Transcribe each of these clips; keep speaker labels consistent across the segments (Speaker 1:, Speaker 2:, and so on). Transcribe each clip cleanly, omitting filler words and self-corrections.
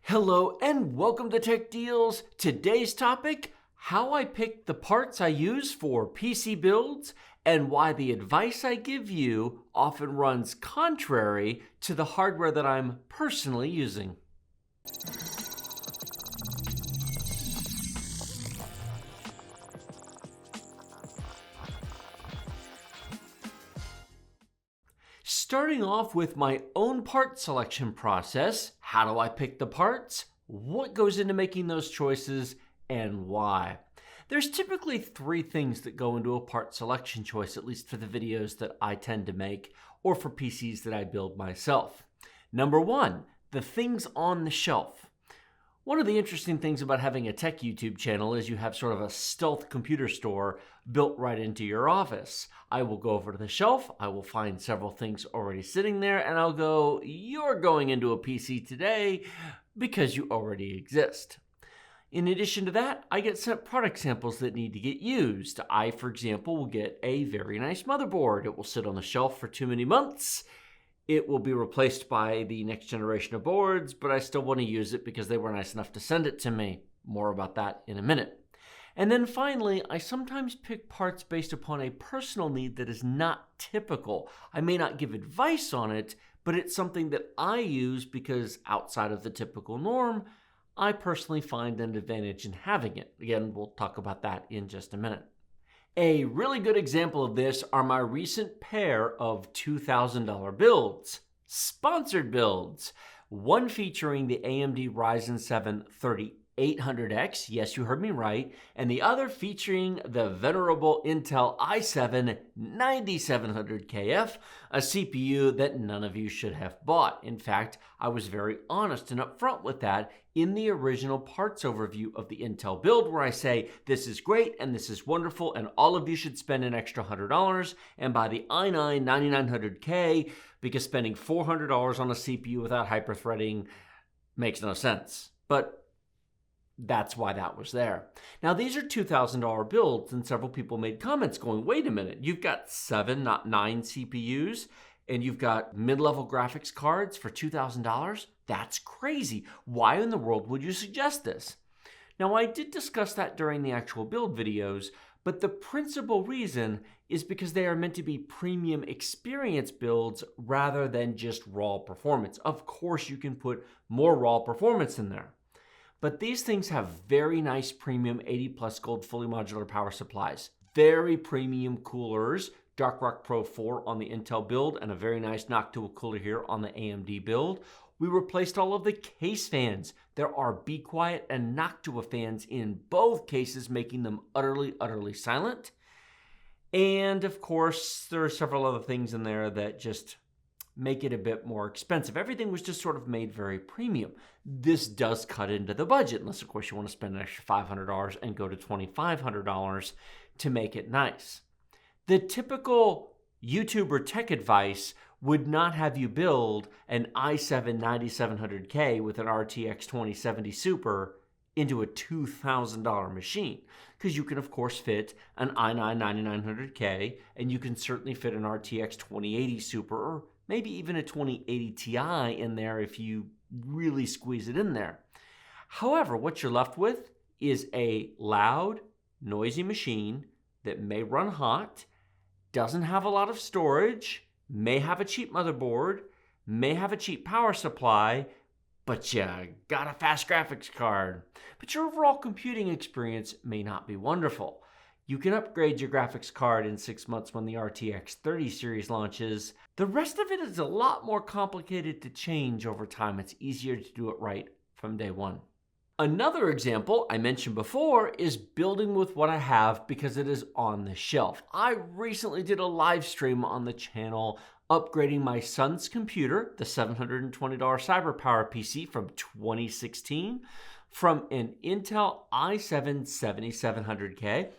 Speaker 1: Hello and welcome to Tech Deals. Today's topic, how I pick the parts I use for PC builds and why the advice I give you often runs contrary to the hardware that I'm personally using. Starting off with my own part selection process, how do I pick the parts? What goes into making those choices and why? There's typically three things that go into a part selection choice, at least for the videos that I tend to make or for PCs that I build myself. Number one, the things on the shelf. One of the interesting things about having a tech YouTube channel is you have sort of a stealth computer store built right into your office. I will go over to the shelf, I will find several things already sitting there, and I'll go, you're going into a PC today because you already exist. In addition to that, I get sent product samples that need to get used. I, for example, will get a very nice motherboard. It will sit on the shelf for too many months. It will be replaced by the next generation of boards, but I still want to use it because they were nice enough to send it to me. More about that in a minute. And then finally, I sometimes pick parts based upon a personal need that is not typical. I may not give advice on it, but it's something that I use because outside of the typical norm, I personally find an advantage in having it. Again, we'll talk about that in just a minute. A really good example of this are my recent pair of $2,000 builds, sponsored builds. One featuring the AMD Ryzen 7 3800X, yes, you heard me right, and the other featuring the venerable Intel i7 9700KF, a CPU that none of you should have bought. In fact, I was very honest and upfront with that in the original parts overview of the Intel build, where I say this is great and this is wonderful and all of you should spend an extra $100 and buy the i9 9900K because spending $400 on a CPU without hyperthreading makes no sense. But that's why that was there. Now, these are $2,000 builds, and several people made comments going, wait a minute, you've got 7, not 9 CPUs, and you've got mid-level graphics cards for $2,000? That's crazy. Why in the world would you suggest this? Now, I did discuss that during the actual build videos, but the principal reason is because they are meant to be premium experience builds rather than just raw performance. Of course, you can put more raw performance in there. But these things have very nice premium 80 plus gold fully modular power supplies, very premium coolers, Dark Rock Pro 4 on the Intel build, and a very nice Noctua cooler here on the AMD build. We replaced all of the case fans. There are Be Quiet and Noctua fans in both cases, making them utterly silent. And of course, there are several other things in there that just make it a bit more expensive. Everything was just sort of made very premium. This does cut into the budget, unless of course you want to spend an extra $500 and go to $2,500 to make it nice. The typical YouTuber tech advice would not have you build an i7 9700K with an RTX 2070 Super into a $2,000 machine, because you can of course fit an i9 9900K, and you can certainly fit an RTX 2080 Super, or maybe even a 2080 Ti in there if you really squeeze it in there. However, what you're left with is a loud, noisy machine that may run hot, doesn't have a lot of storage, may have a cheap motherboard, may have a cheap power supply, but you got a fast graphics card. But your overall computing experience may not be wonderful. You can upgrade your graphics card in 6 months when the RTX 30 series launches. The rest of it is a lot more complicated to change over time. It's easier to do it right from day one. Another example I mentioned before is building with what I have because it is on the shelf. I recently did a live stream on the channel upgrading my son's computer, the $720 CyberPower PC from 2016, from an Intel i7 7700K.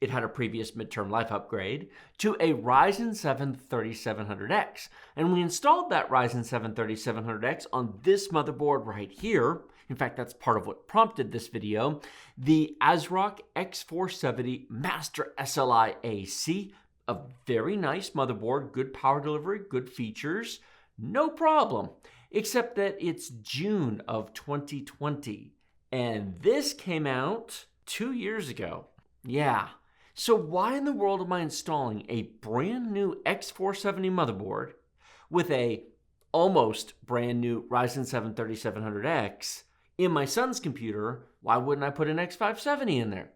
Speaker 1: It had a previous midterm life upgrade, to a Ryzen 7 3700X. And we installed that Ryzen 7 3700X on this motherboard right here. In fact, that's part of what prompted this video. The ASRock X470 Master SLI AC, a very nice motherboard, good power delivery, good features, no problem. except that it's June of 2020, and this came out 2 years ago. Yeah. So why in the world am I installing a brand new X470 motherboard with a almost brand new Ryzen 7 3700X in my son's computer? Why wouldn't I put an X570 in there?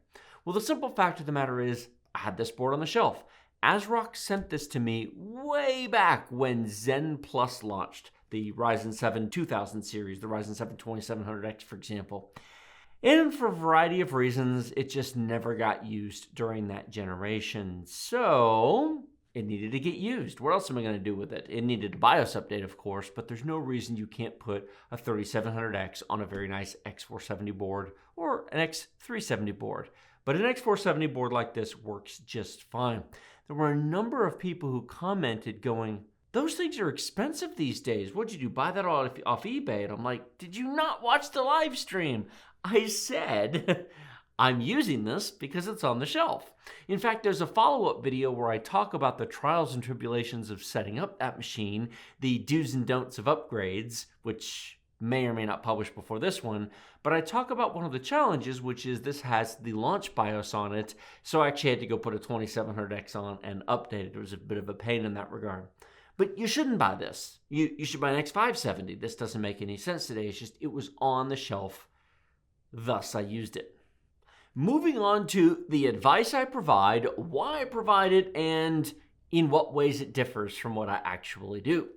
Speaker 1: Well, the simple fact of the matter is I had this board on the shelf. ASRock sent this to me way back when Zen Plus launched, the Ryzen 7 2000 series, the Ryzen 7 2700X, for example. And for a variety of reasons, it just never got used during that generation. So it needed to get used. What else am I going to do with it? It needed a BIOS update, of course, but there's no reason you can't put a 3700X on a very nice X470 board or an X370 board. But an X470 board like this works just fine. There were a number of people who commented going, "Those things are expensive these days. What'd you do, buy that off eBay?" And I'm like, did you not watch the live stream? I said, I'm using this because it's on the shelf. In fact, there's a follow-up video where I talk about the trials and tribulations of setting up that machine, the do's and don'ts of upgrades, which may or may not publish before this one, but I talk about one of the challenges, which is this has the launch BIOS on it, so I actually had to go put a 2700X on and update it. It was a bit of a pain in that regard. But you shouldn't buy this. You should buy an X570. This doesn't make any sense today. It's just, it was on the shelf. Thus, I used it. Moving on to the advice I provide, why I provide it, and in what ways it differs from what I actually do.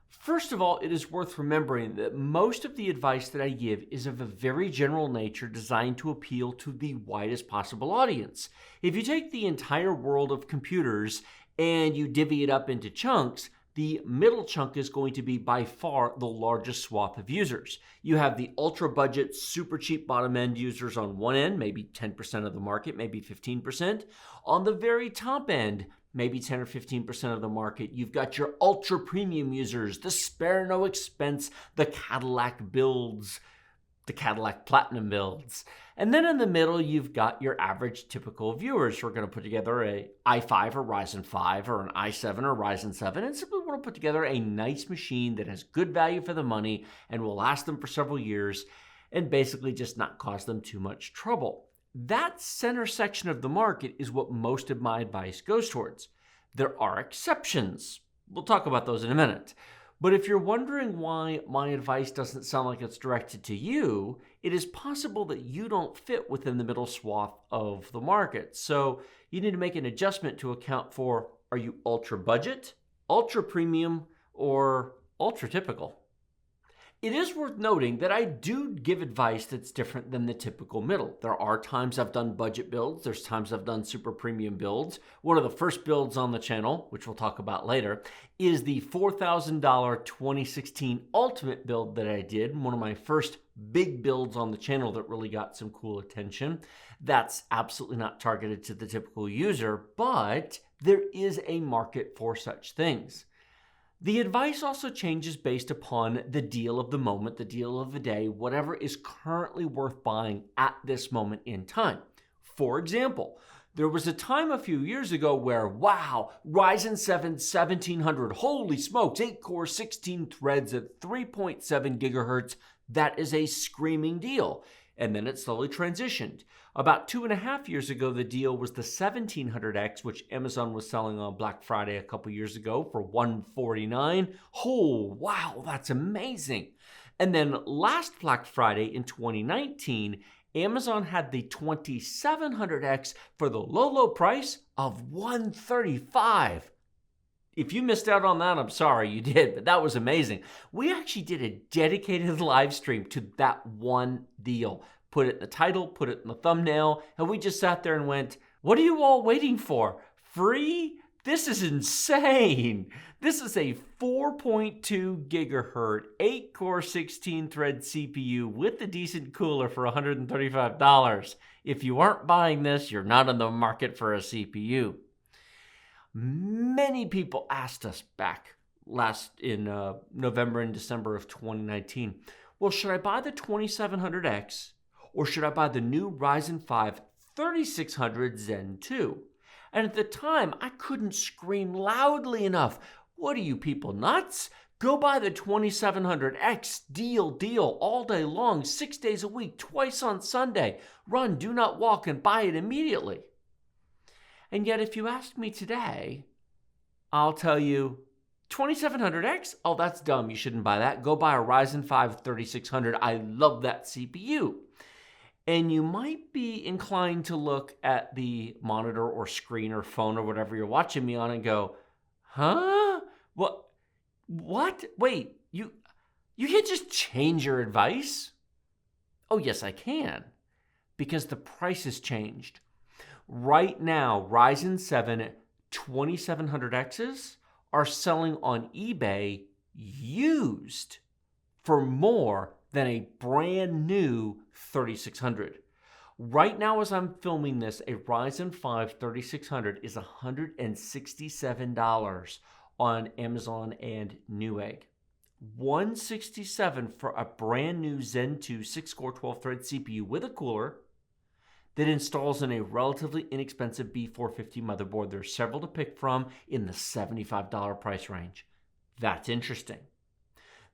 Speaker 1: First of all, it is worth remembering that most of the advice that I give is of a very general nature designed to appeal to the widest possible audience. If you take the entire world of computers and you divvy it up into chunks, the middle chunk is going to be by far the largest swath of users. You have the ultra budget, super cheap bottom end users on one end, maybe 10% of the market, maybe 15%. On the very top end, maybe 10 or 15% of the market, you've got your ultra premium users, the spare no expense, the Cadillac builds, the Cadillac Platinum builds. And then in the middle, you've got your average typical viewers who are going to put together a i5 or Ryzen 5 or an i7 or Ryzen 7 and simply want to put together a nice machine that has good value for the money and will last them for several years and basically just not cause them too much trouble. That center section of the market is what most of my advice goes towards. There are exceptions. We'll talk about those in a minute. But if you're wondering why my advice doesn't sound like it's directed to you, it is possible that you don't fit within the middle swath of the market. So you need to make an adjustment to account for, are you ultra budget, ultra premium, or ultra typical? It is worth noting that I do give advice that's different than the typical middle. There are times I've done budget builds. There's times I've done super premium builds. One of the first builds on the channel, which we'll talk about later, is the $4,000 2016 Ultimate build that I did. One of my first big builds on the channel that really got some cool attention. That's absolutely not targeted to the typical user, but there is a market for such things. The advice also changes based upon the deal of the moment, the deal of the day, whatever is currently worth buying at this moment in time. For example, there was a time a few years ago where, wow, Ryzen 7 1700, holy smokes, 8-core, 16 threads at 3.7 gigahertz, that is a screaming deal. And then it slowly transitioned. About 2.5 years ago, the deal was the 1700X, which Amazon was selling on Black Friday a couple years ago for $149. Oh, wow, that's amazing. And then last Black Friday in 2019, Amazon had the 2700X for the low price of $135. If you missed out on that, I'm sorry, you did, but that was amazing. We actually did a dedicated live stream to that one deal. Put it in the title, put it in the thumbnail, and we just sat there and went, what are you all waiting for? Free? This is insane. This is a 4.2 gigahertz, 8-core, 16-thread CPU with a decent cooler for $135. If you aren't buying this, you're not in the market for a CPU. Many people asked us back in November and December of 2019, well, should I buy the 2700X or should I buy the new Ryzen 5 3600 Zen 2? And at the time, I couldn't scream loudly enough. What are you people, nuts? Go buy the 2700X deal all day long, 6 days a week, twice on Sunday. Run, do not walk, and buy it immediately. And yet, if you ask me today, I'll tell you, 2700X? Oh, that's dumb. You shouldn't buy that. Go buy a Ryzen 5 3600. I love that CPU. And you might be inclined to look at the monitor or screen or phone or whatever you're watching me on and go, huh? What? Wait, you can't just change your advice? Oh, yes, I can, because the price has changed. Right now, Ryzen 7 2700Xs are selling on eBay used for more than a brand new 3600. Right now, as I'm filming this, a Ryzen 5 3600 is $167 on Amazon and Newegg. $167 for a brand new Zen 2 6-core 12-thread CPU with a cooler that installs in a relatively inexpensive B450 motherboard. There's several to pick from in the $75 price range. That's interesting.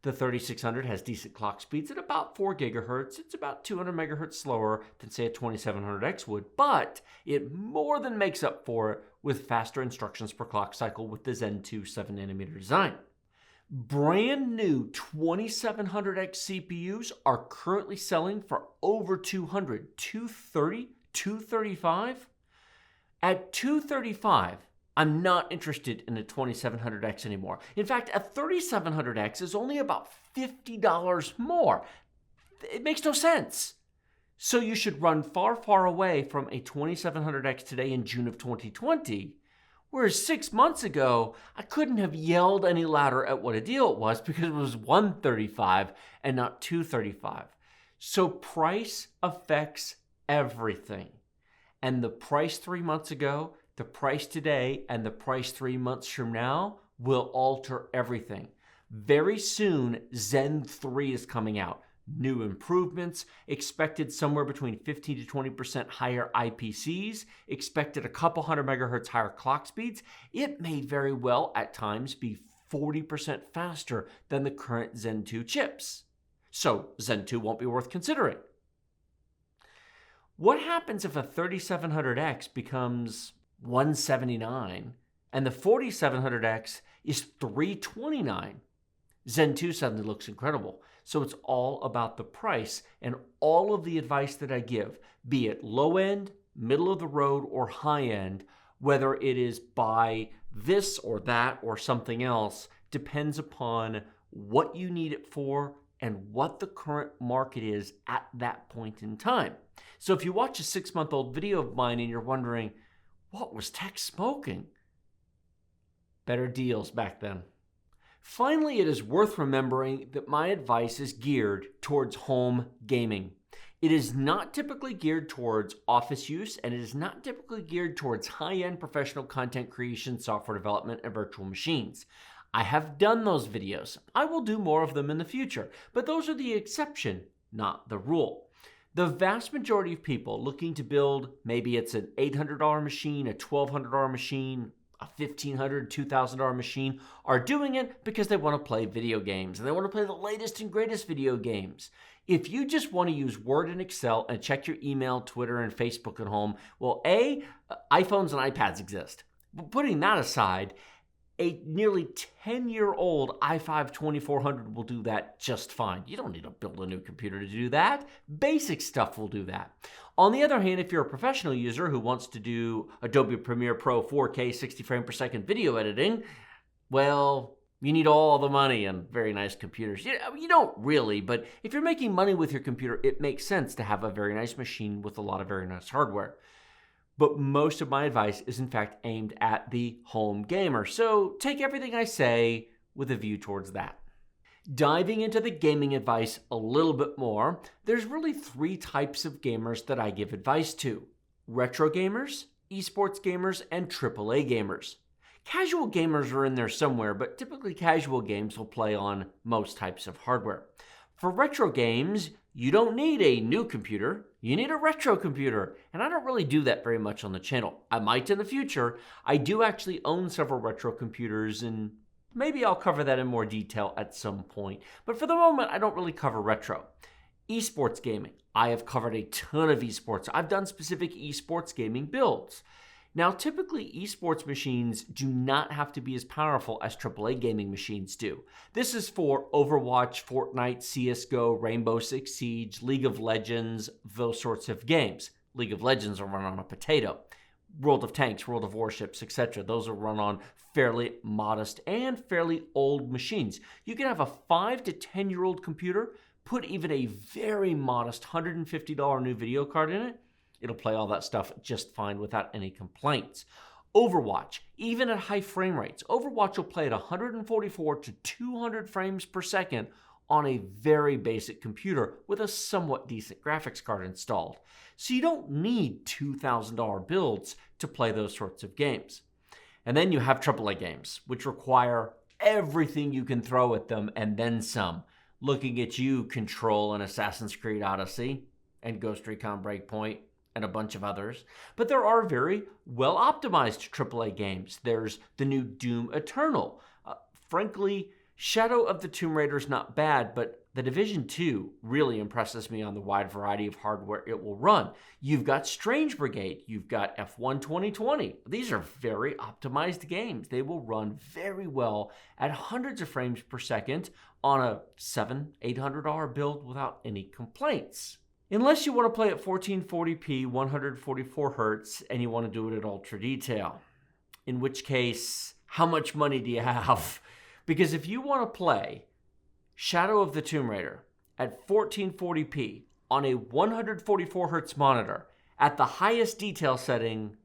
Speaker 1: The 3600 has decent clock speeds at about 4 gigahertz. It's about 200 megahertz slower than, say, a 2700X would, but it more than makes up for it with faster instructions per clock cycle with the Zen 2 7nm design. Brand new 2700X CPUs are currently selling for over $200, $230, $235. At $235, I'm not interested in a 2700X anymore. In fact, a 3700X is only about $50 more. It makes no sense. So you should run far, far away from a 2700X today in June of 2020, whereas 6 months ago, I couldn't have yelled any louder at what a deal it was because it was $135 and not $235. So price affects everything. And the price 3 months ago, the price today, and the price 3 months from now will alter everything. Very soon, Zen 3 is coming out. New improvements, expected somewhere between 15 to 20% higher IPCs, expected a couple hundred megahertz higher clock speeds. It may very well at times be 40% faster than the current Zen 2 chips. So Zen 2 won't be worth considering. What happens if a 3700X becomes $179 and the 4700X is $329? Zen 2 suddenly looks incredible. So it's all about the price, and all of the advice that I give, be it low end, middle of the road, or high end, whether it is buy this or that or something else, depends upon what you need it for and what the current market is at that point in time. So if you watch a 6-month-old video of mine and you're wondering, what was tech smoking? Better deals back then. Finally, it is worth remembering that my advice is geared towards home gaming. It is not typically geared towards office use, and it is not typically geared towards high-end professional content creation, software development, and virtual machines. I have done those videos. I will do more of them in the future, but those are the exception, not the rule. The vast majority of people looking to build, maybe it's an $800 machine, a $1,200 machine, a $1,500, $2,000 machine, are doing it because they want to play video games and they want to play the latest and greatest video games. If you just want to use Word and Excel and check your email, Twitter, and Facebook at home, well, iPhones and iPads exist. But putting that aside, a nearly 10-year-old i5 2400 will do that just fine. You don't need to build a new computer to do that. Basic stuff will do that. On the other hand, if you're a professional user who wants to do Adobe Premiere Pro 4K 60 frame per second video editing, well, you need all the money and very nice computers. You don't really, but if you're making money with your computer, it makes sense to have a very nice machine with a lot of very nice hardware. But most of my advice is in fact aimed at the home gamer. So take everything I say with a view towards that. Diving into the gaming advice a little bit more, there's really 3 types of gamers that I give advice to: retro gamers, esports gamers, and AAA gamers. Casual gamers are in there somewhere, but typically casual games will play on most types of hardware. For retro games, you don't need a new computer, you need a retro computer. And I don't really do that very much on the channel. I might in the future. I do actually own several retro computers, and Maybe I'll cover that in more detail at some point, but for the moment, I don't really cover retro. Esports gaming. I have covered a ton of esports. I've done specific esports gaming builds. Now, typically, esports machines do not have to be as powerful as AAA gaming machines do. This is for Overwatch, Fortnite, CSGO, Rainbow Six Siege, League of Legends, those sorts of games. League of Legends will run on a potato. World of Tanks, World of Warships, etc. Those will run on fairly modest and fairly old machines. You can have a 5 to 10-year-old computer, put even a very modest $150 new video card in it. It'll play all that stuff just fine without any complaints. Overwatch, even at high frame rates, Overwatch will play at 144 to 200 frames per second on a very basic computer with a somewhat decent graphics card installed. So you don't need $2,000 builds to play those sorts of games. And then you have AAA games, which require everything you can throw at them and then some. Looking at you, Control and Assassin's Creed Odyssey and Ghost Recon Breakpoint and a bunch of others. But there are very well-optimized AAA games. There's the new Doom Eternal. Frankly, Shadow of the Tomb Raider is not bad, but The Division 2 really impresses me on the wide variety of hardware it will run. You've got Strange Brigade. You've got F1 2020. These are very optimized games. They will run very well at hundreds of frames per second on a $700-800 build without any complaints. Unless you want to play at 1440p, 144 Hz, and you want to do it at ultra detail. In which case, how much money do you have? Because if you want to play Shadow of the Tomb Raider at 1440p on a 144 Hz monitor at the highest detail setting,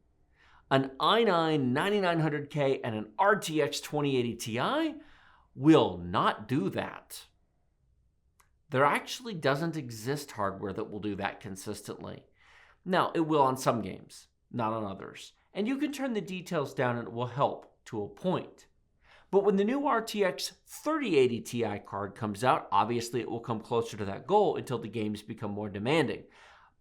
Speaker 1: an i9 9900K and an RTX 2080 Ti will not do that. There actually doesn't exist hardware that will do that consistently. Now, it will on some games, not on others. And you can turn the details down and it will help to a point. But when the new RTX 3080 Ti card comes out, obviously it will come closer to that goal until the games become more demanding.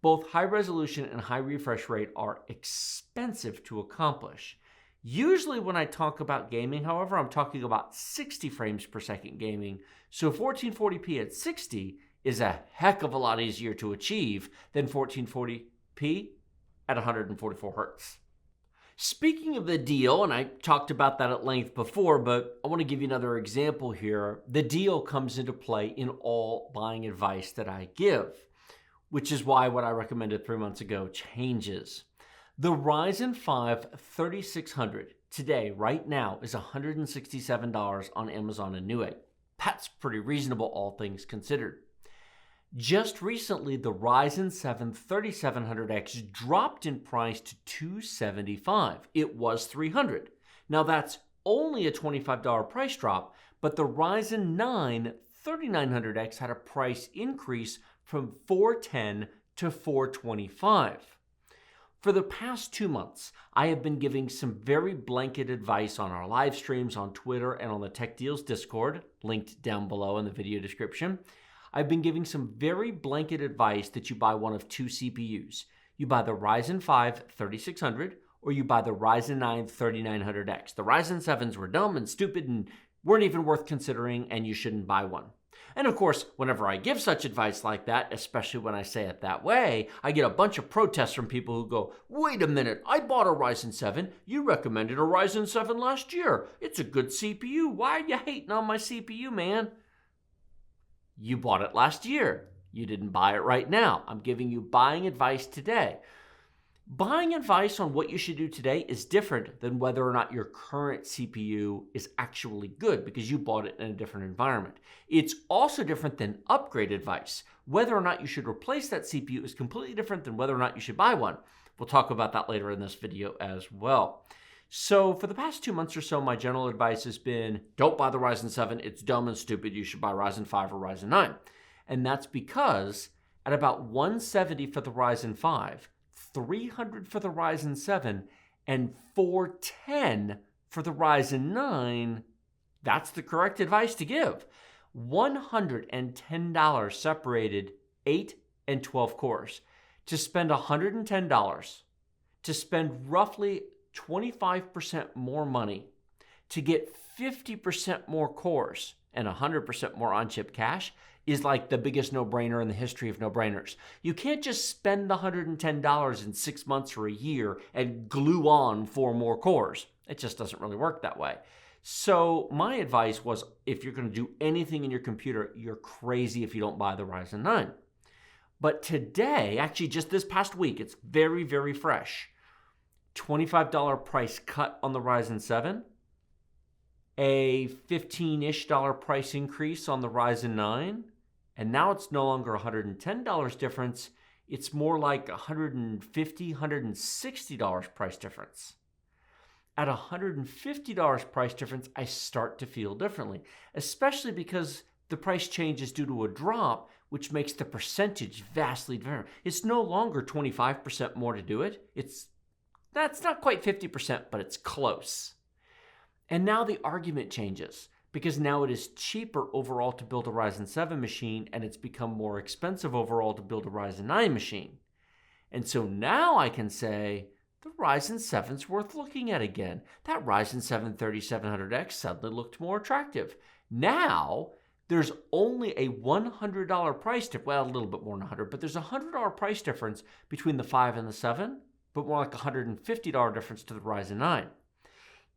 Speaker 1: Both high resolution and high refresh rate are expensive to accomplish. Usually when I talk about gaming, however, I'm talking about 60 frames per second gaming, so 1440p at 60 is a heck of a lot easier to achieve than 1440p at 144 Hz. Speaking of the deal, and I talked about that at length before, but I want to give you another example here. The deal comes into play in all buying advice that I give, which is why what I recommended 3 months ago changes. The Ryzen 5 3600 today, right now, is $167 on Amazon and Newegg. That's pretty reasonable, all things considered. Just recently, the Ryzen 7 3700X dropped in price to $275. It was $300. Now that's only a $25 price drop, but the Ryzen 9 3900X had a price increase from $410 to $425. For the past 2 months, I have been giving some very blanket advice on our live streams on Twitter and on the Tech Deals Discord, linked down below in the video description. I've been giving some very blanket advice that you buy one of two CPUs. You buy the Ryzen 5 3600 or you buy the Ryzen 9 3900X. The Ryzen 7s were dumb and stupid and weren't even worth considering, and you shouldn't buy one. And of course, whenever I give such advice like that, especially when I say it that way, I get a bunch of protests from people who go, wait a minute, I bought a Ryzen 7. You recommended a Ryzen 7 last year. It's a good CPU. Why are you hating on my CPU, man? You bought it last year. You didn't buy it right now. I'm giving you buying advice today. Buying advice on what you should do today is different than whether or not your current CPU is actually good because you bought it in a different environment. It's also different than upgrade advice. Whether or not you should replace that CPU is completely different than whether or not you should buy one. We'll talk about that later in this video as well. So for the past 2 months or so, my general advice has been, don't buy the Ryzen 7. It's dumb and stupid. You should buy Ryzen 5 or Ryzen 9. And that's because at about $170 for the Ryzen 5, $300 for the Ryzen 7, and $410 for the Ryzen 9, that's the correct advice to give. $110 separated 8 and 12 cores. To spend $110, to spend roughly 25% more money, to get 50% more cores and 100% more on-chip cache is like the biggest no-brainer in the history of no-brainers. You can't just spend the $110 in 6 months or a year and glue on 4 more cores. It just doesn't really work that way. So my advice was, if you're going to do anything in your computer, you're crazy if you don't buy the Ryzen 9. But today, actually just this past week, it's very, very fresh. $25 price cut on the Ryzen 7, a $15-ish price increase on the Ryzen 9, and now it's no longer $110 difference, it's more like $150, $160 price difference. At $150 price difference, I start to feel differently, especially because the price change is due to a drop, which makes the percentage vastly different. It's no longer 25% more to do it. That's not quite 50%, but it's close. And now the argument changes, because now it is cheaper overall to build a Ryzen 7 machine, and it's become more expensive overall to build a Ryzen 9 machine. And so now I can say, the Ryzen 7's worth looking at again. That Ryzen 7 3700X suddenly looked more attractive. Now, there's only a $100 price difference, well, a little bit more than $100, but there's a $100 price difference between the 5 and the 7, but more like a $150 difference to the Ryzen 9.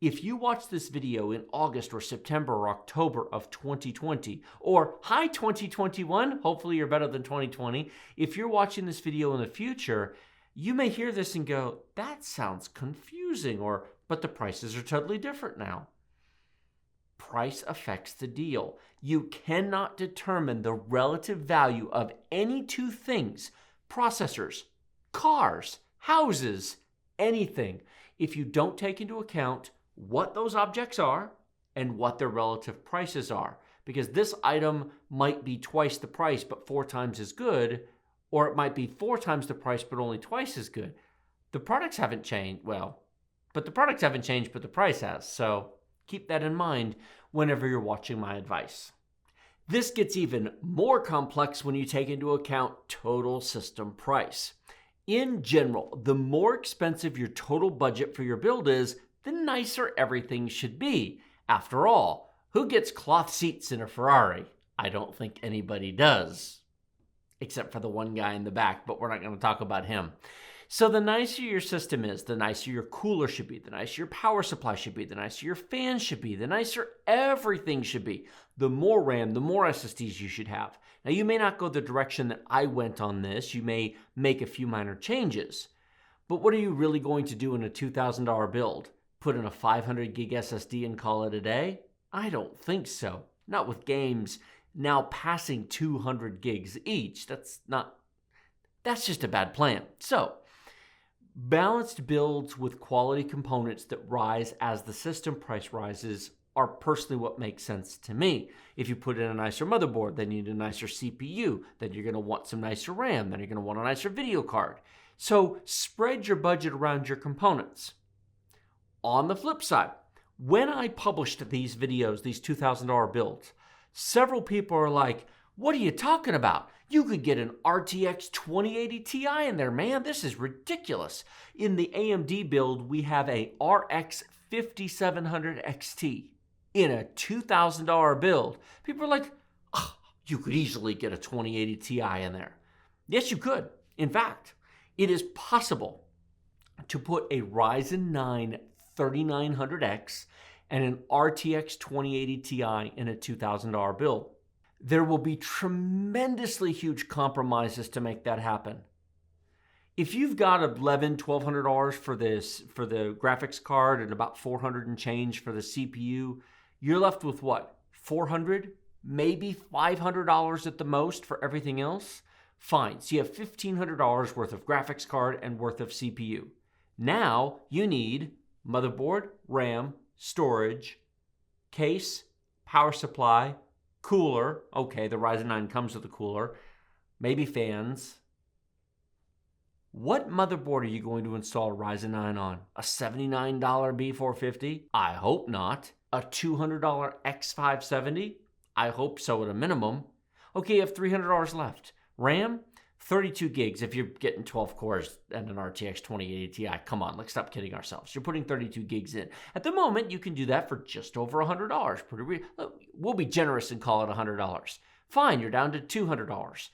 Speaker 1: If you watch this video in August or September or October of 2020, or hi 2021, hopefully you're better than 2020, if you're watching this video in the future, you may hear this and go, that sounds confusing, but the prices are totally different now. Price affects the deal. You cannot determine the relative value of any two things, processors, cars, houses, anything, if you don't take into account what those objects are and what their relative prices are. Because this item might be twice the price but 4 times as good, or it might be 4 times the price but only twice as good. The products haven't changed, but the price has. So keep that in mind whenever you're watching my advice. This gets even more complex when you take into account total system price. In general, the more expensive your total budget for your build is, the nicer everything should be. After all, who gets cloth seats in a Ferrari? I don't think anybody does. Except for the one guy in the back, but we're not going to talk about him. So the nicer your system is, the nicer your cooler should be, the nicer your power supply should be, the nicer your fans should be, the nicer everything should be. The more RAM, the more SSDs you should have. Now, you may not go the direction that I went on this. You may make a few minor changes. But what are you really going to do in a $2,000 build? Put in a 500 gig SSD and call it a day? I don't think so. Not with games now passing 200 gigs each. That's just a bad plan. So, balanced builds with quality components that rise as the system price rises are personally what makes sense to me. If you put in a nicer motherboard, then you need a nicer CPU, then you're going to want some nicer RAM, then you're going to want a nicer video card. So spread your budget around your components. On the flip side, when I published these videos, these $2,000 builds, several people are like, what are you talking about? You could get an RTX 2080 Ti in there, man. This is ridiculous. In the AMD build, we have a RX 5700 XT in a $2,000 build. People are like, oh, you could easily get a 2080 Ti in there. Yes, you could. In fact, it is possible to put a Ryzen 9 3900X and an RTX 2080 Ti in a $2,000 build. There will be tremendously huge compromises to make that happen. If you've got $1,200 for the graphics card and about $400 and change for the CPU, you're left with what? $400, maybe $500 at the most for everything else? Fine, so you have $1,500 worth of graphics card and worth of CPU. Now you need motherboard, RAM, storage, case, power supply, cooler. Okay, the Ryzen 9 comes with a cooler. Maybe fans. What motherboard are you going to install a Ryzen 9 on? A $79 B450? I hope not. A $200 X570? I hope so at a minimum. Okay, you have $300 left. RAM? 32 gigs if you're getting 12 cores and an RTX 2080 Ti. Come on, let's stop kidding ourselves. You're putting 32 gigs in. At the moment, you can do that for just over $100. We'll be generous and call it $100. Fine, you're down to $200.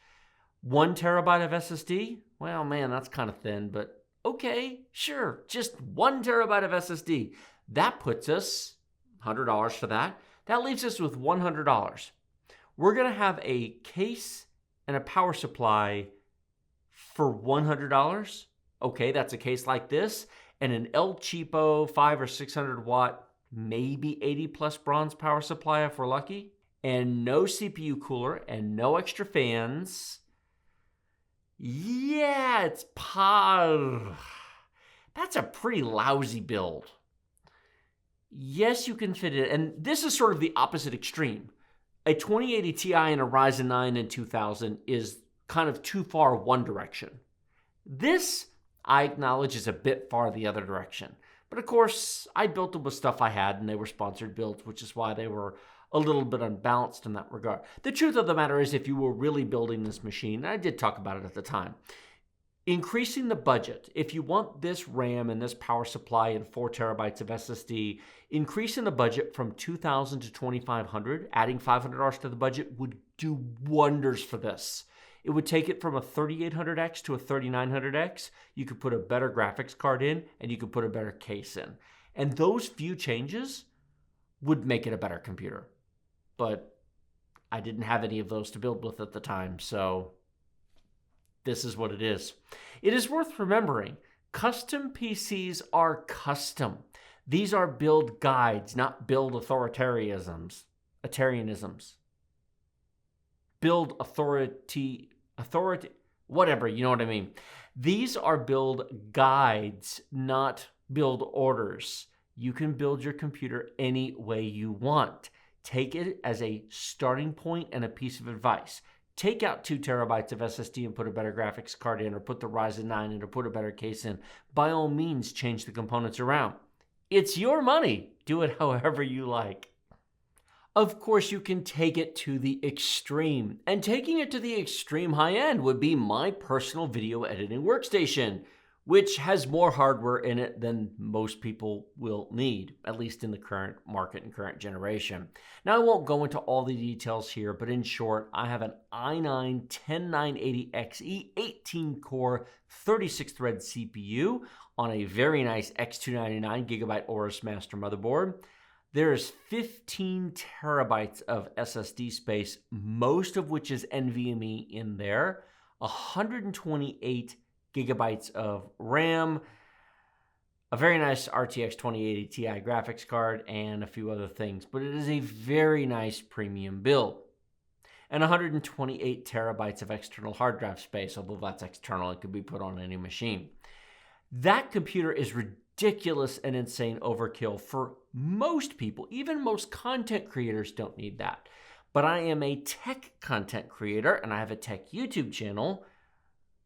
Speaker 1: 1 terabyte of SSD? Well, man, that's kind of thin, but okay, sure, just 1 terabyte of SSD. That puts us $100 for that. That leaves us with $100. We're going to have a case and a power supply for $100. Okay, that's a case like this, and an El Cheapo 500 or 600 watt, maybe 80 plus bronze power supply if we're lucky, and no CPU cooler and no extra fans. Yeah, it's that's a pretty lousy build. Yes, you can fit it, and this is sort of the opposite extreme. A 2080 Ti and a Ryzen 9 and 2000 is kind of too far one direction. This, I acknowledge, is a bit far the other direction. But of course, I built them with stuff I had, and they were sponsored builds, which is why they were a little bit unbalanced in that regard. The truth of the matter is, if you were really building this machine, and I did talk about it at the time, increasing the budget, if you want this RAM and this power supply and 4 terabytes of SSD, increasing the budget from $2,000 to $2,500, adding $500 to the budget would do wonders for this. It would take it from a 3800X to a 3900X. You could put a better graphics card in, and you could put a better case in. And those few changes would make it a better computer. But I didn't have any of those to build with at the time, so this is what it is. It is worth remembering, custom PCs are custom. These are build guides, not build authoritarianisms. Build authority, whatever, you know what I mean. These are build guides, not build orders. You can build your computer any way you want. Take it as a starting point and a piece of advice. Take out 2 terabytes of SSD and put a better graphics card in, or put the Ryzen 9 in, or put a better case in. By all means, change the components around. It's your money. Do it however you like. Of course, you can take it to the extreme. And taking it to the extreme high end would be my personal video editing workstation, which has more hardware in it than most people will need, at least in the current market and current generation. Now, I won't go into all the details here, but in short, I have an i9-10980XE 18-core 36-thread CPU on a very nice X299 gigabyte Aorus Master motherboard. There's 15 terabytes of SSD space, most of which is NVMe in there, 128 gigabytes of RAM, a very nice RTX 2080 Ti graphics card, and a few other things. But it is a very nice premium build. And 128 terabytes of external hard drive space, although that's external, it could be put on any machine. That computer is ridiculous and insane overkill for most people. Even most content creators don't need that. But I am a tech content creator, and I have a tech YouTube channel.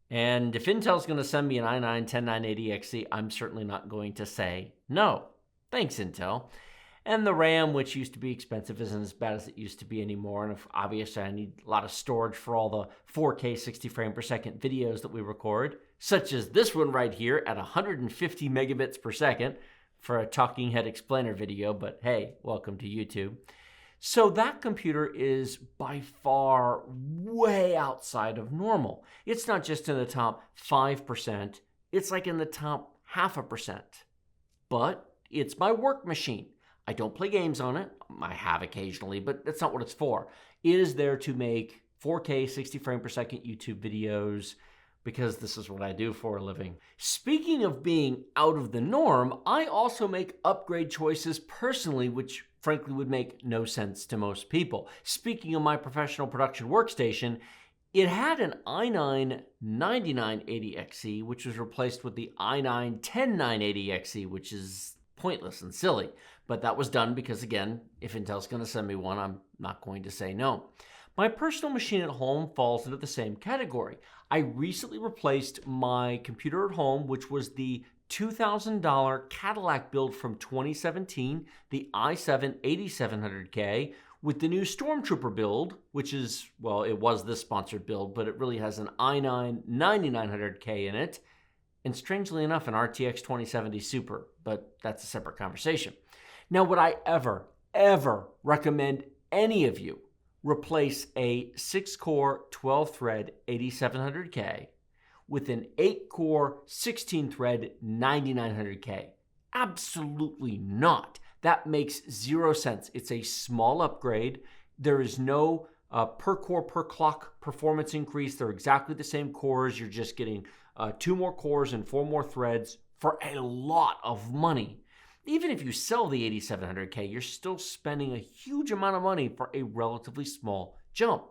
Speaker 1: And if Intel's going to send me an i9-10980XE, I'm certainly not going to say no. Thanks, Intel. And the RAM, which used to be expensive, isn't as bad as it used to be anymore. And obviously, I need a lot of storage for all the 4K 60 frame per second videos that we record, such as this one right here at 150 megabits per second for a talking head explainer video. But hey, welcome to YouTube. So that computer is by far way outside of normal. It's not just in the top 5%, it's like in the top 0.5%. But it's my work machine. I don't play games on it. I have occasionally, but that's not what it's for. It is there to make 4K 60 frame per second YouTube videos, because this is what I do for a living. Speaking of being out of the norm, I also make upgrade choices personally, which frankly would make no sense to most people. Speaking of my professional production workstation, it had an i9-9980XE, which was replaced with the i9-10980XE, which is pointless and silly. But that was done because, again, if Intel's going to send me one, I'm not going to say no. My personal machine at home falls into the same category. I recently replaced my computer at home, which was the $2,000 Cadillac build from 2017, the i7-8700K, With the new Stormtrooper build, which is, well, it was this sponsored build, but it really has an i9 9900K in it, and strangely enough, an RTX 2070 Super, but that's a separate conversation. Now, would I ever recommend any of you replace a 6-core, 12-thread 8700K with an 8-core, 16-thread 9900K? Absolutely not. That makes zero sense. It's a small upgrade. There is no per core, per clock performance increase. They're exactly the same cores. You're just getting 2 more cores and 4 more threads for a lot of money. Even if you sell the 8700K, you're still spending a huge amount of money for a relatively small jump.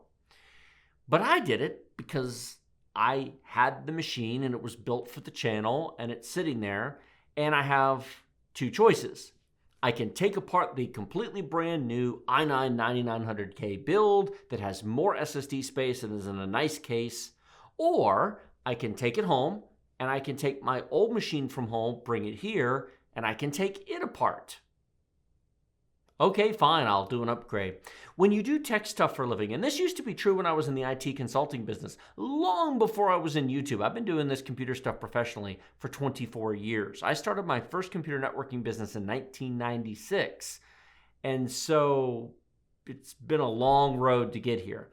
Speaker 1: But I did it because I had the machine and it was built for the channel and it's sitting there, and I have 2 choices. I can take apart the completely brand new i9 9900K build that has more SSD space and is in a nice case, or I can take it home and I can take my old machine from home, bring it here, and I can take it apart. Okay, fine, I'll do an upgrade. When you do tech stuff for a living, and this used to be true when I was in the IT consulting business, long before I was in YouTube. I've been doing this computer stuff professionally for 24 years. I started my first computer networking business in 1996. And so it's been a long road to get here.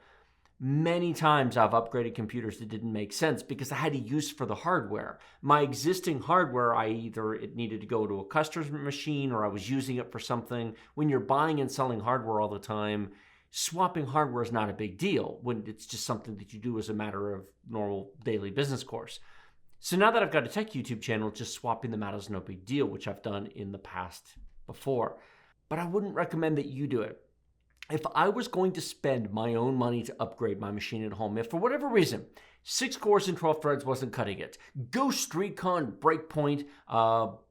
Speaker 1: Many times I've upgraded computers that didn't make sense because I had a use for the hardware. My existing hardware, either it needed to go to a customer's machine or I was using it for something. When you're buying and selling hardware all the time, swapping hardware is not a big deal when it's just something that you do as a matter of normal daily business course. So now that I've got a tech YouTube channel, just swapping them out is no big deal, which I've done in the past before. But I wouldn't recommend that you do it. If I was going to spend my own money to upgrade my machine at home, if for whatever reason, 6 cores and 12 threads wasn't cutting it, Ghost Recon Breakpoint,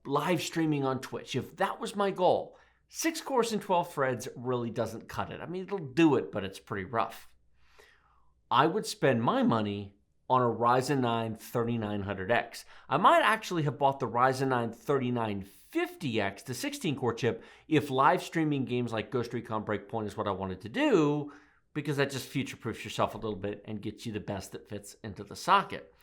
Speaker 1: live streaming on Twitch, if that was my goal, 6 cores and 12 threads really doesn't cut it. I mean, it'll do it, but it's pretty rough. I would spend my money on a Ryzen 9 3900X. I might actually have bought the Ryzen 9 3950X, the 16-core chip, if live streaming games like Ghost Recon Breakpoint is what I wanted to do, because that just future-proofs yourself a little bit and gets you the best that fits into the socket.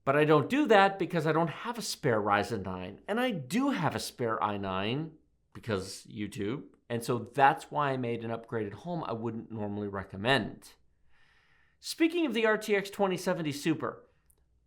Speaker 1: But I don't do that because I don't have a spare Ryzen 9, and I do have a spare i9 because YouTube, and so that's why I made an upgrade at home I wouldn't normally recommend. Speaking of the RTX 2070 Super,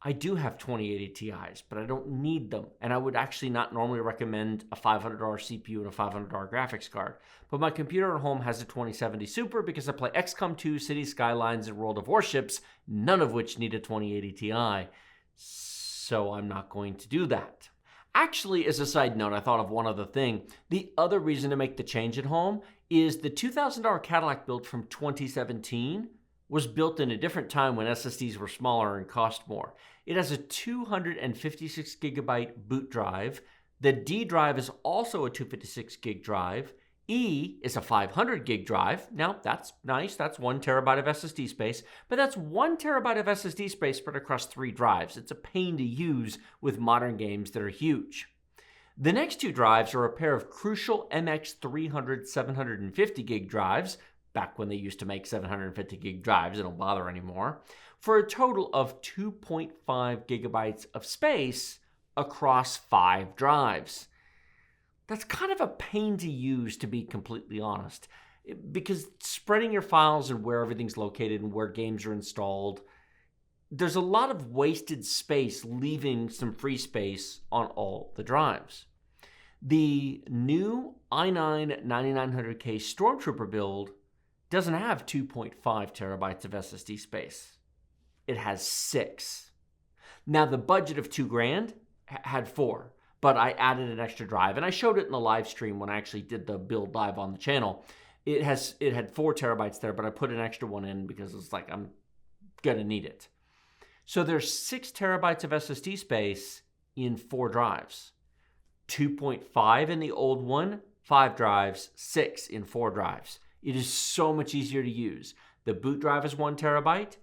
Speaker 1: I do have 2080 Ti's, but I don't need them. And I would actually not normally recommend a $500 CPU and a $500 graphics card. But my computer at home has a 2070 Super because I play XCOM 2, City Skylines, and World of Warships, none of which need a 2080 Ti. So I'm not going to do that. Actually, as a side note, I thought of one other thing. The other reason to make the change at home is the $2,000 Cadillac build from 2017 was built in a different time when SSDs were smaller and cost more. It has a 256 gigabyte boot drive. The D drive is also a 256 gig drive. E is a 500 gig drive. Now, that's nice. That's 1 terabyte of SSD space, but that's 1 terabyte of SSD space spread across 3 drives. It's a pain to use with modern games that are huge. The next 2 drives are a pair of Crucial MX300 750 gig drives, back when they used to make 750 gig drives, they don't bother anymore, for a total of 2.5 gigabytes of space across 5 drives. That's kind of a pain to use, to be completely honest, because spreading your files and where everything's located and where games are installed, there's a lot of wasted space, leaving some free space on all the drives. The new i9 9900K Stormtrooper build doesn't have 2.5 terabytes of SSD space. It has 6. Now, the budget of $2,000 had 4, but I added an extra drive, and I showed it in the live stream when I actually did the build live on the channel. It had 4 terabytes there, but I put an extra one in because it's like I'm gonna need it. So there's 6 terabytes of SSD space in 4 drives. 2.5 in the old one, 5 drives, 6 in 4 drives. It is so much easier to use. The boot drive is 1 terabyte,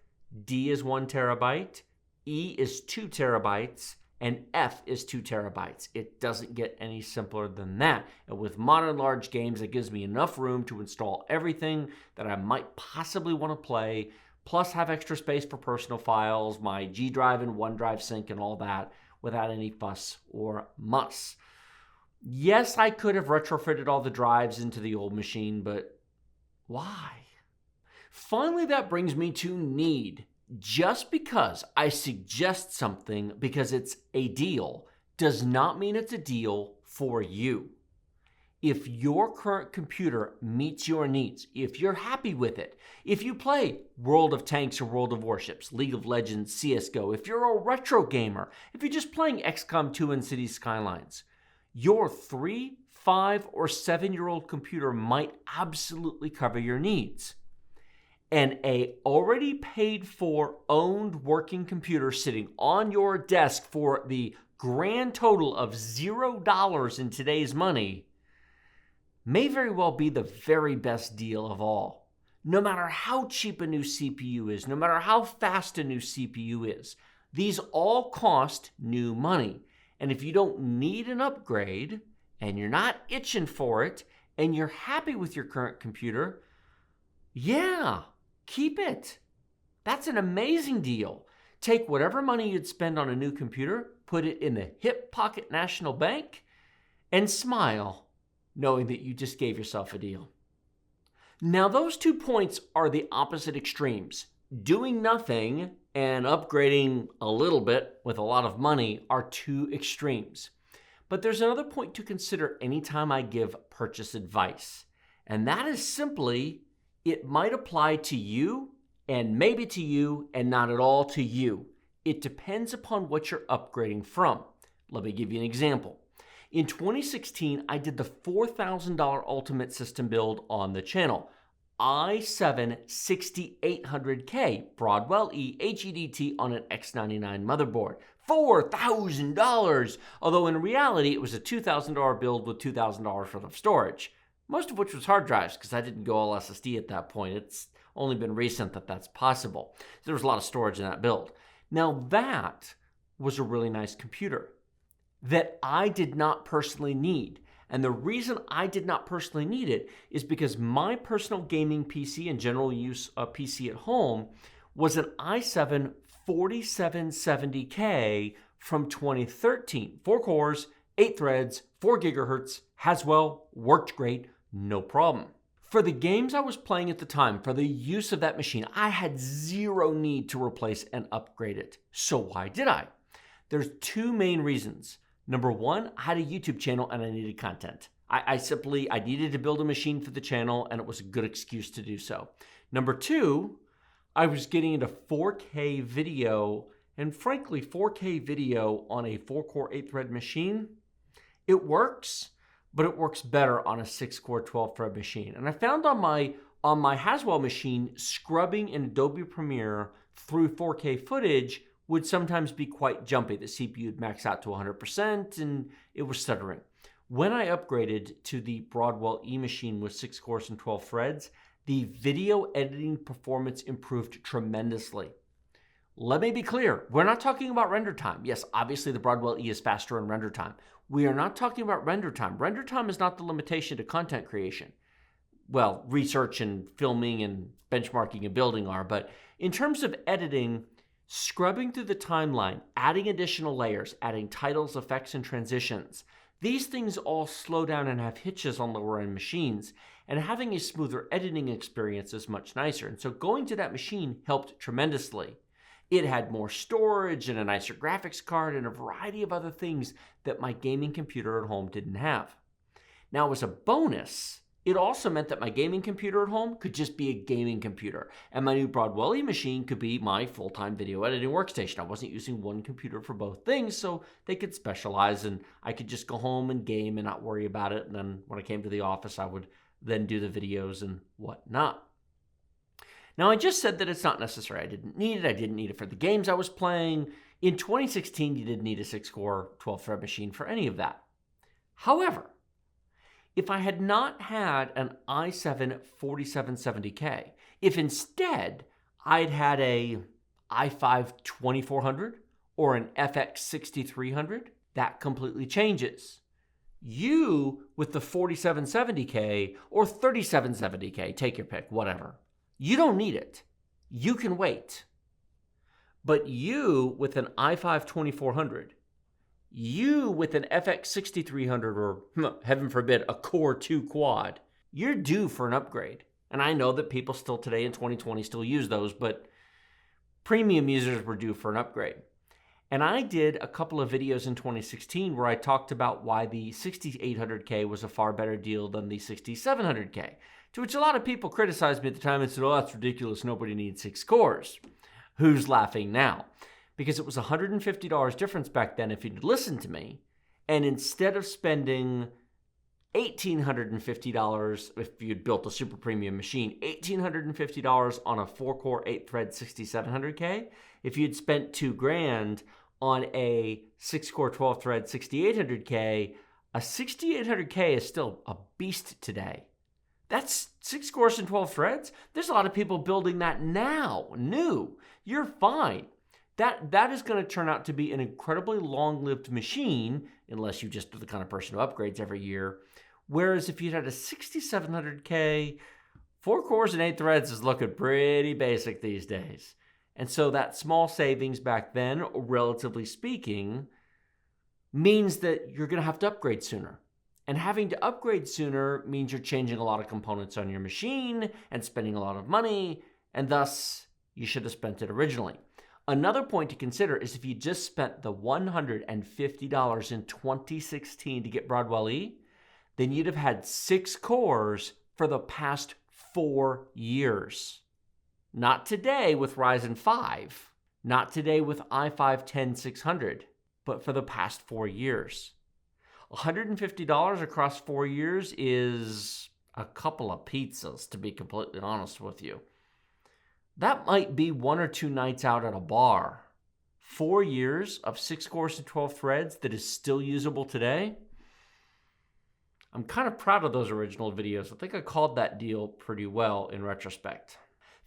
Speaker 1: D is 1 terabyte, E is 2 terabytes, and F is 2 terabytes. It doesn't get any simpler than that. And with modern large games, it gives me enough room to install everything that I might possibly want to play, plus have extra space for personal files, my G drive and OneDrive sync and all that, without any fuss or muss. Yes, I could have retrofitted all the drives into the old machine, but why? Finally, that brings me to need. Just because I suggest something because it's a deal does not mean it's a deal for you. If your current computer meets your needs, if you're happy with it, if you play World of Tanks or World of Warships, League of Legends, CSGO, if you're a retro gamer, if you're just playing XCOM 2 and Cities Skylines, your 3, 5, or 7-year-old computer might absolutely cover your needs. And a already paid for owned working computer sitting on your desk for the grand total of $0 in today's money may very well be the very best deal of all. No matter how cheap a new CPU is, no matter how fast a new CPU is, these all cost new money. And if you don't need an upgrade and you're not itching for it and you're happy with your current computer, yeah, keep it. That's an amazing deal. Take whatever money you'd spend on a new computer, put it in the hip pocket National Bank, and smile, knowing that you just gave yourself a deal. Now, those 2 points are the opposite extremes. Doing nothing and upgrading a little bit with a lot of money are 2 extremes. But there's another point to consider anytime I give purchase advice, and that is simply it might apply to you and maybe to you and not at all to you. It depends upon what you're upgrading from. Let me give you an example. In 2016, I did the $4,000 Ultimate System build on the channel. i7 6800K Broadwell E HEDT on an X99 motherboard. $4,000! Although in reality, it was a $2,000 build with $2,000 worth of storage. Most of which was hard drives because I didn't go all SSD at that point. It's only been recent that that's possible. So there was a lot of storage in that build. Now that was a really nice computer that I did not personally need. And the reason I did not personally need it is because my personal gaming PC and general use PC at home was an i7 4770K from 2013. 4 cores, 8 threads, 4 gigahertz, Haswell, worked great, no problem. For the games I was playing at the time, for the use of that machine, I had zero need to replace and upgrade it. So why did I? There's 2 main reasons. Number 1, I had a YouTube channel and I needed content. I needed to build a machine for the channel and it was a good excuse to do so. Number 2, I was getting into 4K video, and frankly, 4K video on a 4-core 8-thread machine, it works, but it works better on a 6-core 12-thread machine. And I found on my Haswell machine, scrubbing in Adobe Premiere through 4K footage would sometimes be quite jumpy. The CPU would max out to 100% and it was stuttering. When I upgraded to the Broadwell E machine with 6 cores and 12 threads, the video editing performance improved tremendously. Let me be clear, we're not talking about render time. Yes, obviously the Broadwell E is faster in render time. We are not talking about render time. Render time is not the limitation to content creation. Well, research and filming and benchmarking and building are, but in terms of editing, scrubbing through the timeline, adding additional layers, adding titles, effects, and transitions, these things all slow down and have hitches on lower-end machines, and having a smoother editing experience is much nicer. And so going to that machine helped tremendously. It had more storage and a nicer graphics card and a variety of other things that my gaming computer at home didn't have. Now, as a bonus, it also meant that my gaming computer at home could just be a gaming computer, and my new Broadwell E machine could be my full-time video editing workstation. I wasn't using one computer for both things, so they could specialize, and I could just go home and game and not worry about it. And then when I came to the office, I would then do the videos and whatnot. Now, I just said that it's not necessary. I didn't need it. I didn't need it for the games I was playing. In 2016, you didn't need a 6-core, 12-thread machine for any of that. However, if I had not had an i7 4770K, if instead I'd had a i5 2400 or an FX 6300, that completely changes. You with the 4770K or 3770K, take your pick, whatever. You don't need it. You can wait. But you with an i5 2400, you with an FX 6300 or, heaven forbid, a Core 2 quad, you're due for an upgrade. And I know that people still today in 2020 still use those, but premium users were due for an upgrade. And I did a couple of videos in 2016 where I talked about why the 6800K was a far better deal than the 6700K, to which a lot of people criticized me at the time and said, oh, that's ridiculous, nobody needs 6 cores. Who's laughing now? Because it was $150 difference back then if you'd listened to me, and instead of spending $1,850 if you'd built a super premium machine, $1,850 on a 4-core, 8-thread 6700K, if you'd spent $2,000 on a 6-core, 12-thread 6800K, a 6800K is still a beast today. That's 6 cores and 12 threads. There's a lot of people building that now, new. You're fine. That is going to turn out to be an incredibly long-lived machine, unless you just are the kind of person who upgrades every year. Whereas if you had a 6700K, 4 cores and 8 threads is looking pretty basic these days. And so that small savings back then, relatively speaking, means that you're going to have to upgrade sooner. And having to upgrade sooner means you're changing a lot of components on your machine and spending a lot of money, and thus you should have spent it originally. Another point to consider is if you just spent the $150 in 2016 to get Broadwell E, then you'd have had 6 cores for the past 4 years. Not today with Ryzen 5, not today with i5-10600, but for the past 4 years. $150 across 4 years is a couple of pizzas, to be completely honest with you. That might be 1 or 2 nights out at a bar. 4 years of 6 cores and 12 threads that is still usable today. I'm kind of proud of those original videos. I think I called that deal pretty well in retrospect.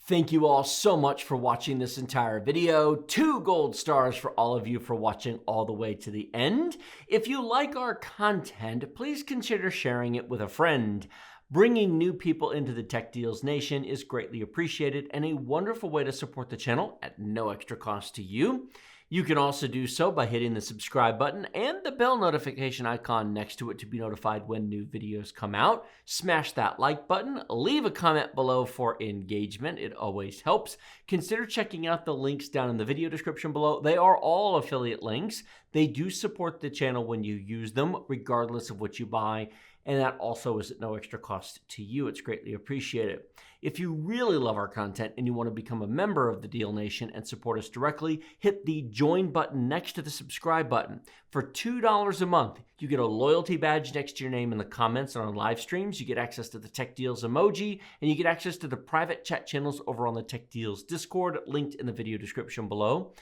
Speaker 1: Thank you all so much for watching this entire video. 2 gold stars for all of you for watching all the way to the end. If you like our content, please consider sharing it with a friend. Bringing new people into the Tech Deals Nation is greatly appreciated and a wonderful way to support the channel at no extra cost to you. You can also do so by hitting the subscribe button and the bell notification icon next to it to be notified when new videos come out. Smash that like button. Leave a comment below for engagement. It always helps. Consider checking out the links down in the video description below. They are all affiliate links. They do support the channel when you use them, regardless of what you buy. And that also is at no extra cost to you. It's greatly appreciated. If you really love our content and you want to become a member of the Deal Nation and support us directly, hit the join button next to the subscribe button. For $2 a month, you get a loyalty badge next to your name in the comments and on live streams. You get access to the Tech Deals emoji, and you get access to the private chat channels over on the Tech Deals Discord, linked in the video description below.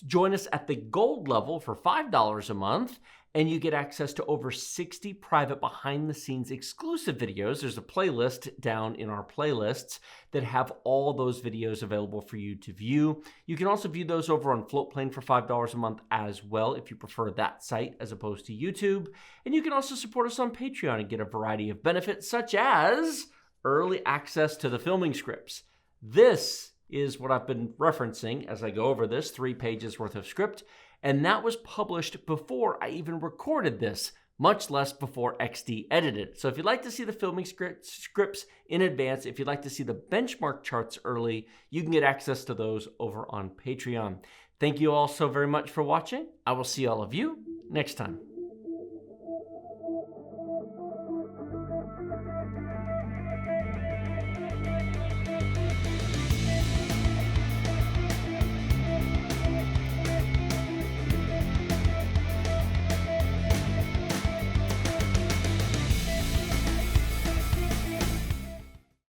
Speaker 1: Join us at the gold level for $5 a month, and you get access to over 60 private behind-the-scenes exclusive videos. There's a playlist down in our playlists that have all those videos available for you to view. You can also view those over on Floatplane for $5 a month as well, if you prefer that site as opposed to YouTube. And you can also support us on Patreon and get a variety of benefits, such as early access to the filming scripts. This is what I've been referencing as I go over this, 3 pages worth of script. And that was published before I even recorded this, much less before XD edited. So if you'd like to see the filming scripts in advance, if you'd like to see the benchmark charts early, you can get access to those over on Patreon. Thank you all so very much for watching. I will see all of you next time.